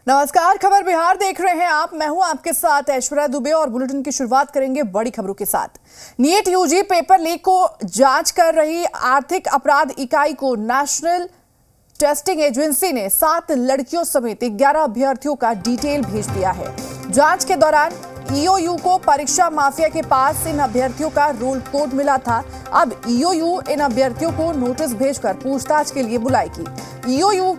नमस्कार, खबर बिहार देख रहे हैं आप। मैं हूं आपके साथ ऐश्वर्या दुबे और बुलेटिन की शुरुआत करेंगे बड़ी खबरों के साथ। नीट यूजी पेपर लीक को जांच कर रही आर्थिक अपराध इकाई को नेशनल टेस्टिंग एजेंसी ने 7 लड़कियों समेत 11 अभ्यर्थियों का डिटेल भेज दिया है। जांच के दौरान ईओयू को परीक्षा माफिया के पास इन अभ्यर्थियों का रोल कोड मिला था। अब ईओयू इन अभ्यर्थियों को नोटिस भेजकर पूछताछ के लिए बुलाएगी। ईओयू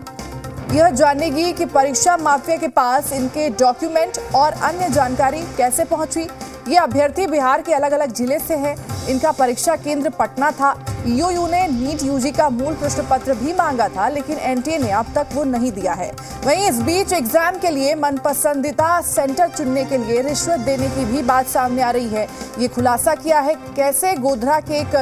यह जानेगी कि परीक्षा माफिया के पास इनके डॉक्यूमेंट और अन्य जानकारी कैसे पहुंची। ये अभ्यर्थी बिहार के अलग अलग जिले से हैं। इनका परीक्षा केंद्र पटना था। ईओयू ने नीट यूजी का मूल प्रश्न पत्र भी मांगा था, लेकिन एनटीए ने अब तक वो नहीं दिया है। वहीं इस बीच एग्जाम के लिए मनपसंदीदा सेंटर चुनने के लिए रिश्वत देने की भी बात सामने आ रही है। ये खुलासा किया है कैसे गोधरा के एक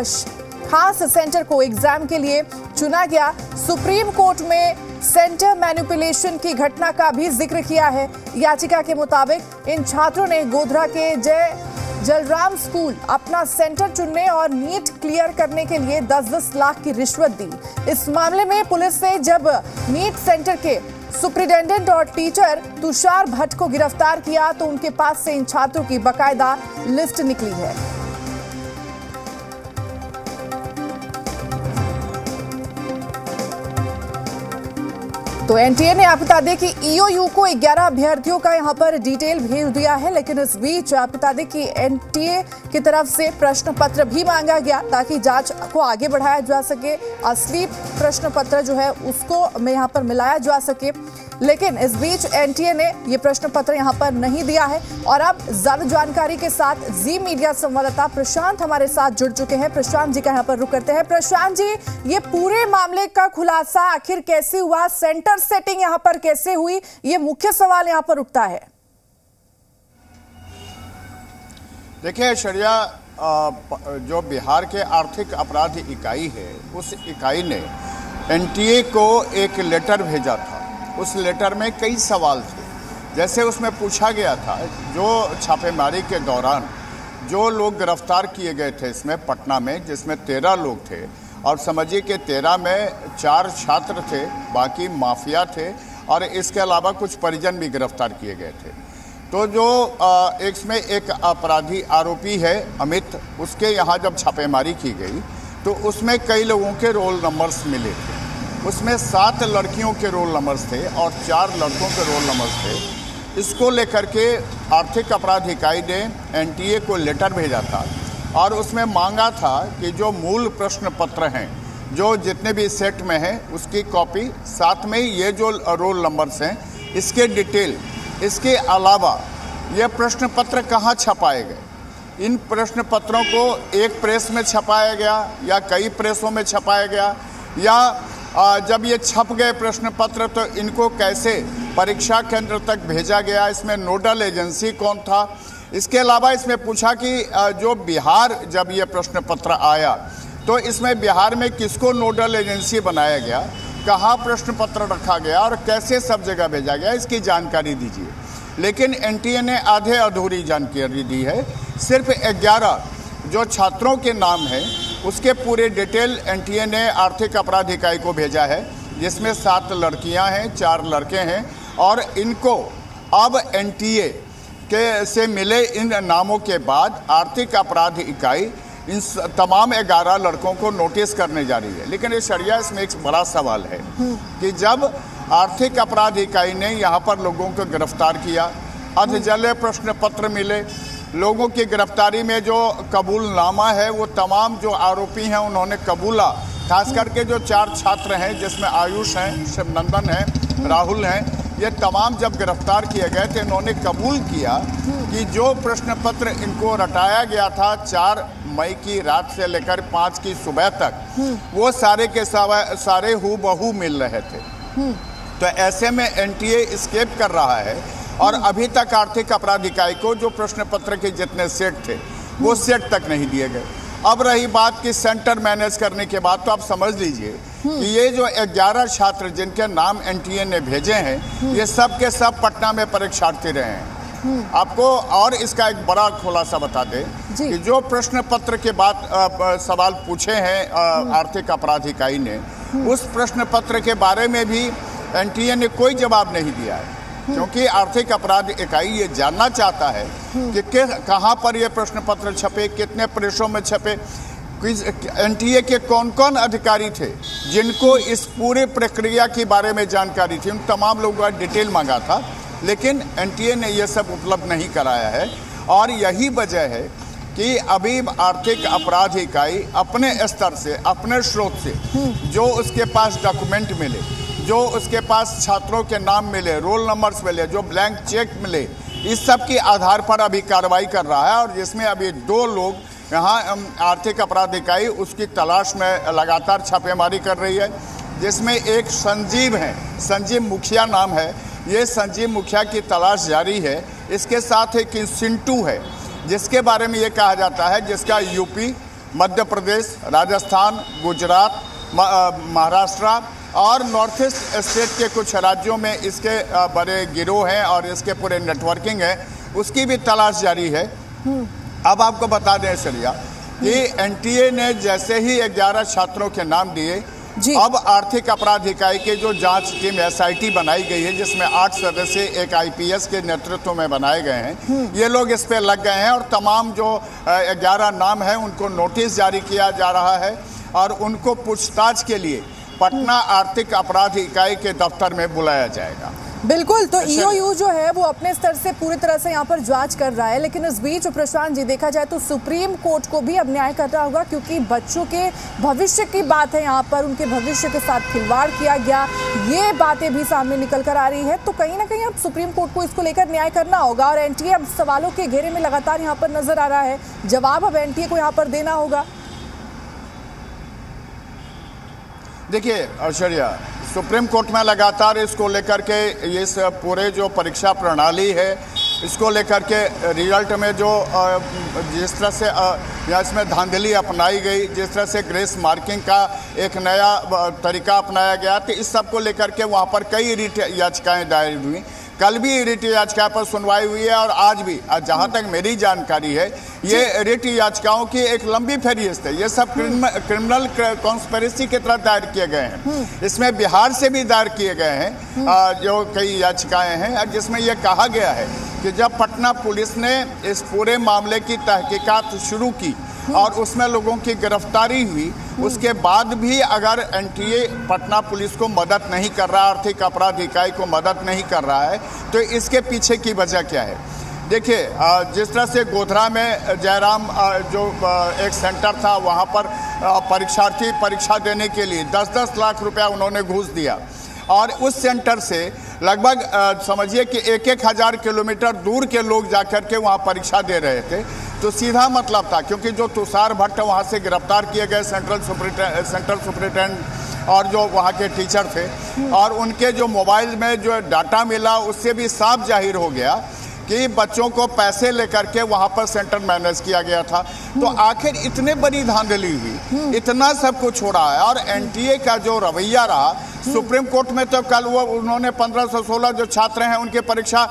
खास सेंटर को एग्जाम के लिए चुना गया। सुप्रीम कोर्ट में सेंटर मैनिपुलेशन की घटना का भी जिक्र किया है। याचिका के मुताबिक इन छात्रों ने गोधरा के जय जलराम स्कूल अपना सेंटर चुनने और नीट क्लियर करने के लिए 10-10 लाख की रिश्वत दी। इस मामले में पुलिस ने जब नीट सेंटर के सुप्रिंटेंडेंट और टीचर तुषार भट्ट को गिरफ्तार किया तो उनके पास से इन छात्रों की बकायदा लिस्ट निकली है। तो एनटीए ने आपको बता दें कि ईओयू को 11 अभ्यर्थियों का यहां पर डिटेल भेज दिया है, लेकिन इस बीच आपको बता दें कि एनटीए की तरफ से प्रश्न पत्र भी मांगा गया ताकि जांच को आगे बढ़ाया जा सके। असली प्रश्न पत्र जो है उसको में यहां पर मिलाया जा सके, लेकिन इस बीच एनटीए ने ये प्रश्न पत्र यहां पर नहीं दिया है। और अब ज्यादा जानकारी के साथ जी मीडिया संवाददाता प्रशांत हमारे साथ जुड़ चुके हैं। प्रशांत जी का यहां पर रुक करते हैं। प्रशांत जी, ये पूरे मामले का खुलासा आखिर कैसे हुआ, सेंटर सेटिंग यहां पर कैसे हुई, ये मुख्य सवाल यहां पर उठता है। देखिए ऐश्वर्या, जो बिहार के आर्थिक अपराध इकाई है, उस इकाई ने एनटीए को एक लेटर भेजा था। उस लेटर में कई सवाल थे। जैसे उसमें पूछा गया था, जो छापेमारी के दौरान जो लोग गिरफ्तार किए गए थे इसमें पटना में, जिसमें 13 लोग थे, और समझिए कि 13 में 4 छात्र थे, बाकी माफिया थे, और इसके अलावा कुछ परिजन भी गिरफ्तार किए गए थे। तो जो इसमें एक अपराधी आरोपी है अमित, उसके यहाँ जब छापेमारी की गई तो उसमें कई लोगों के रोल नंबर्स मिले थे। उसमें 7 लड़कियों के रोल नंबर्स थे और 4 लड़कों के रोल नंबर्स थे। इसको लेकर के आर्थिक अपराध इकाई ने एनटीए को लेटर भेजा था और उसमें मांगा था कि जो मूल प्रश्न पत्र हैं, जो जितने भी सेट में हैं, उसकी कॉपी, साथ में ये जो रोल नंबर्स हैं इसके डिटेल, इसके अलावा ये प्रश्न पत्र कहाँ छपाए गए, इन प्रश्न पत्रों को एक प्रेस में छपाया गया या कई प्रेसों में छपाया गया, या जब ये छप गए प्रश्न पत्र तो इनको कैसे परीक्षा केंद्र तक भेजा गया, इसमें नोडल एजेंसी कौन था। इसके अलावा इसमें पूछा कि जो बिहार जब ये प्रश्न पत्र आया तो इसमें बिहार में किसको नोडल एजेंसी बनाया गया, कहाँ प्रश्न पत्र रखा गया और कैसे सब जगह भेजा गया, इसकी जानकारी दीजिए। लेकिन एनटीए ने आधे अधूरी जानकारी दी है। सिर्फ 11 जो छात्रों के नाम हैं उसके पूरे डिटेल एनटीए ने आर्थिक अपराध इकाई को भेजा है, जिसमें 7 लड़कियां हैं, 4 लड़के हैं, और इनको अब एनटीए के से मिले इन नामों के बाद आर्थिक अपराध इकाई इन तमाम 11 लड़कों को नोटिस करने जा रही है। लेकिन ऐश्वर्या, इसमें एक बड़ा सवाल है कि जब आर्थिक अपराध इकाई ने यहाँ पर लोगों को गिरफ्तार किया, अधजले प्रश्न पत्र मिले, लोगों की गिरफ्तारी में जो कबूलनामा है वो तमाम जो आरोपी हैं उन्होंने कबूला, खास करके जो 4 छात्र हैं जिसमें आयुष हैं, शिवनंदन हैं, राहुल हैं, ये तमाम जब गिरफ्तार किए गए थे इन्होंने कबूल किया कि जो प्रश्न पत्र इनको रटाया गया था 4 मई की रात से लेकर 5 की सुबह तक, वो सारे के सारे हूबहू मिल रहे थे। तो ऐसे में एनटीए एस्केप कर रहा है और अभी तक आर्थिक अपराध इकाई को जो प्रश्न पत्र के जितने सेट थे वो सेट तक नहीं दिए गए। अब रही बात कि सेंटर मैनेज करने के बाद, तो आप समझ लीजिए कि ये जो 11 छात्र जिनके नाम एनटीए ने भेजे हैं, ये सब के सब पटना में परीक्षार्थी रहे हैं। आपको और इसका एक बड़ा खुलासा बता दें कि जो प्रश्न पत्र के बाद सवाल पूछे हैं आर्थिक अपराध इकाई ने, उस प्रश्न पत्र के बारे में भी एनटीए ने कोई जवाब नहीं दिया है, क्योंकि आर्थिक अपराध इकाई ये जानना चाहता है कि कहाँ पर ये प्रश्न पत्र छपे, कितने प्रेसों में छपे, एनटीए के कौन कौन अधिकारी थे जिनको इस पूरे प्रक्रिया के बारे में जानकारी थी। उन तमाम लोगों का डिटेल मांगा था, लेकिन एनटीए ने यह सब उपलब्ध नहीं कराया है। और यही वजह है कि अभी आर्थिक अपराध इकाई अपने स्तर से, अपने स्रोत से जो उसके पास डॉक्यूमेंट मिले, जो उसके पास छात्रों के नाम मिले, रोल नंबर्स मिले, जो ब्लैंक चेक मिले, इस सब के आधार पर अभी कार्रवाई कर रहा है। और जिसमें अभी 2 लोग यहाँ आर्थिक अपराध इकाई उसकी तलाश में लगातार छापेमारी कर रही है, जिसमें एक संजीव है, संजीव मुखिया नाम है। ये संजीव मुखिया की तलाश जारी है। इसके साथ एक सिंटू है, जिसके बारे में ये कहा जाता है, जिसका यूपी, मध्य प्रदेश, राजस्थान, गुजरात, महाराष्ट्र और नॉर्थ ईस्ट स्टेट के कुछ राज्यों में इसके बड़े गिरोह हैं और इसके पूरे नेटवर्किंग है, उसकी भी तलाश जारी है। अब आपको बता दें सरिया कि एनटीए ने जैसे ही 11 छात्रों के नाम दिए, अब आर्थिक अपराध इकाई के जो जांच टीम एसआईटी बनाई गई है, जिसमें 8 सदस्य एक आईपीएस के नेतृत्व में बनाए गए हैं, ये लोग इस पे लग गए हैं और तमाम जो 11 नाम है उनको नोटिस जारी किया जा रहा है और उनको पूछताछ के लिए पटना आर्थिक अपराध इकाई के दफ्तर में बुलाया जाएगा। बिल्कुल, तो ईओयू जो है वो अपने स्तर से पूरी तरह से यहाँ पर जांच कर रहा है, लेकिन इस बीच प्रशांत जी देखा जाए तो सुप्रीम कोर्ट को भी अब न्याय करना होगा, क्योंकि बच्चों के भविष्य की बात है, यहाँ पर उनके भविष्य के साथ खिलवाड़ किया गया, ये बातें भी सामने निकल कर आ रही है। तो कहीं ना कहीं अब सुप्रीम कोर्ट को इसको लेकर न्याय करना होगा और एनटीए अब सवालों के घेरे में लगातार यहाँ पर नजर आ रहा है। जवाब अब एनटीए को यहाँ पर देना होगा। देखिए ऐश्वर्या, सुप्रीम कोर्ट में लगातार इसको लेकर के इस पूरे जो परीक्षा प्रणाली है, इसको लेकर के रिजल्ट में जो जिस तरह से या इसमें धांधली अपनाई गई, जिस तरह से ग्रेस मार्किंग का एक नया तरीका अपनाया गया, तो इस सब को लेकर के वहाँ पर कई रिट याचिकाएँ दायर हुई। कल भी रिट याचिका पर सुनवाई हुई है और आज भी, जहाँ तक मेरी जानकारी है, ये रिट याचिकाओं की एक लंबी फहरिस्त है। ये सब क्रिमिनल कॉन्स्पिरेसी के तहत दायर किए गए हैं। इसमें बिहार से भी दायर किए गए हैं जो कई याचिकाएं हैं, जिसमें यह कहा गया है कि जब पटना पुलिस ने इस पूरे मामले की तहकीकात शुरू की और उसमें लोगों की गिरफ्तारी हुई, उसके बाद भी अगर एनटीए पटना पुलिस को मदद नहीं कर रहा, आर्थिक अपराध इकाई को मदद नहीं कर रहा है, तो इसके पीछे की वजह क्या है? देखिए, जिस तरह से गोधरा में जयराम जो एक सेंटर था, वहाँ पर परीक्षार्थी परीक्षा देने के लिए 10-10 लाख रुपया उन्होंने घूस दिया और उस सेंटर से लगभग समझिए कि 1-1 हज़ार किलोमीटर दूर के लोग जाकर के वहाँ परीक्षा दे रहे थे। तो सीधा मतलब था, क्योंकि जो तुषार भट्ट वहाँ से गिरफ्तार किए गए सेंट्रल सुपरिटेंडेंट और जो वहाँ के टीचर थे, और उनके जो मोबाइल में जो डाटा मिला, उससे भी साफ जाहिर हो गया कि बच्चों को पैसे लेकर के वहाँ पर सेंटर मैनेज किया गया था। तो आखिर इतने बड़ी धांधली हुई, इतना सब कुछ हो रहा है और एनटीए का जो रवैया रहा, सुप्रीम कोर्ट में तो कल वो उन्होंने 1516 जो छात्र हैं उनके परीक्षा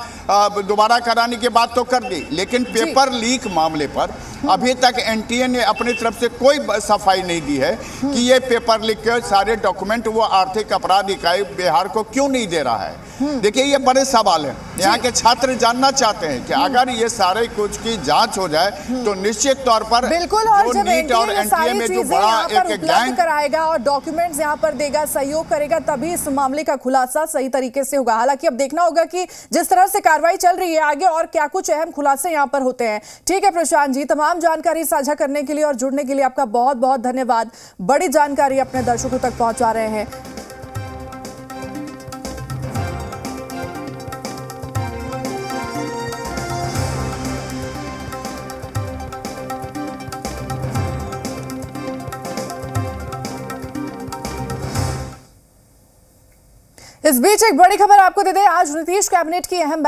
दोबारा कराने की बात तो कर दी, लेकिन पेपर लीक मामले पर अभी तक एनटीए ने अपनी तरफ से कोई सफाई नहीं दी है कि ये पेपर लीक के सारे डॉक्यूमेंट वो आर्थिक अपराध इकाई बिहार को क्यों नहीं दे रहा है। देखिए, ये बड़े सवाल हैं। यहाँ के छात्र जानना चाहते हैं कि अगर ये सारे कुछ की जांच हो जाए तो निश्चित तौर पर बिल्कुल, और जब एनटीए में जो बड़ा एक गैंग कराएगा और डॉक्यूमेंट्स यहाँ पर देगा, सहयोग करेगा, तभी इस मामले का खुलासा सही तरीके से होगा। हालांकि अब देखना होगा कि जिस तरह से कार्रवाई चल रही है आगे और क्या कुछ अहम खुलासे यहाँ पर होते हैं। ठीक है प्रशांत जी, तमाम जानकारी साझा करने के लिए और जुड़ने के लिए आपका बहुत बहुत धन्यवाद। बड़ी जानकारी अपने दर्शकों तक पहुंचा रहे हैं। इस बीच एक बड़ी खबर आपको दे दें, आज नीतीश कैबिनेट की अहम